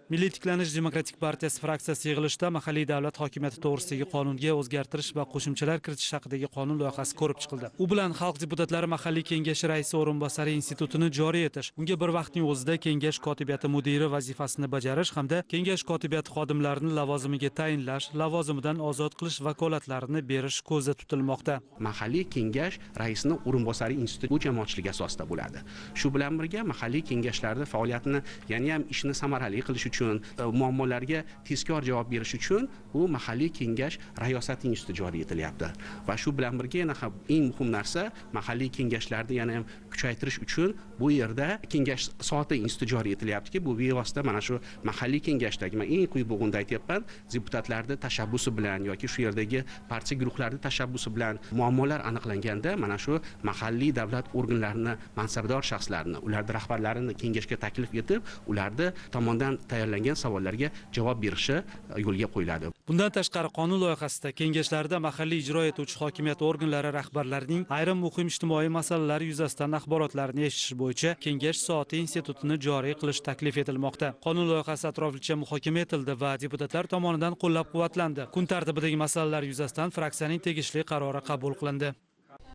Milliy tiklanish demokratik partiyasi fraksiyasi yig'ilishida mahalliy davlat hokimiyati to'g'risidagi qonunga o'zgartirish va qo'shimchalar kiritish haqidagi qonun loyihasi ko'rib chiqildi. U bilan xalq deputatlari mahalliy kengashi raisi o'rinbosari institutini joriy etish, unga bir vaqtning o'zida kengash kotibiyati mudiri vazifasini bajarish hamda kengash kotibiyati xodimlarini lavozimiga tayinlash, lavozimidan ozod qilish vakolatlarini berish ko'zda tutilmoqda. Mahalliy kengash raisini o'rinbosari instituti bu jamoatchilik asosida bo'ladi. Shu bilan birga mahalliy kengashlarda faoliyatini, ya'ni ham ishni samarali qilish uchun, muammolarga tezkor javob berish uchun bu mahalliy kengash rayosati instituti joriy etilyapti. Va shu bilan birga yana ham eng muhim narsa, mahalliy kengashlarni yana ham kuchaytirish uchun bu yerda kengash soati instituti joriy etilyaptiki, bu bevosita mana shu mahalliy kengashdagi, men eng quyi bo'g'inda aytyapman, deputatlarning tashabbusi bilan yoki shu yerdagi partiya guruhlarining tashabbusi bilan muammolar aniqlanganda mana shu mahalliy davlat organlarining mansabdor shaxslarini, ularning rahbarlarini kengashga taklif etib, ularni tomonidan tayyorlangan savollarga javob berishi yo'lga qo'yiladi. Bundan tashqari qonun loyihasida kengashlarda mahalliy ijro etuvchi hokimiyat organlari rahbarlarining ayrim muhim ijtimoiy masalalar yuzasidan axborotlarni eshitish bo'yicha kengash soati institutini joriy qilish taklif etilmoqda. Qonun loyihasi atroflicha muhokama etildi va deputatlar tomonidan qo'llab-quvvatlandi. Kun tartibidagi masalalar yuzasidan fraksiyaning tegishli qarori qabul qilindi.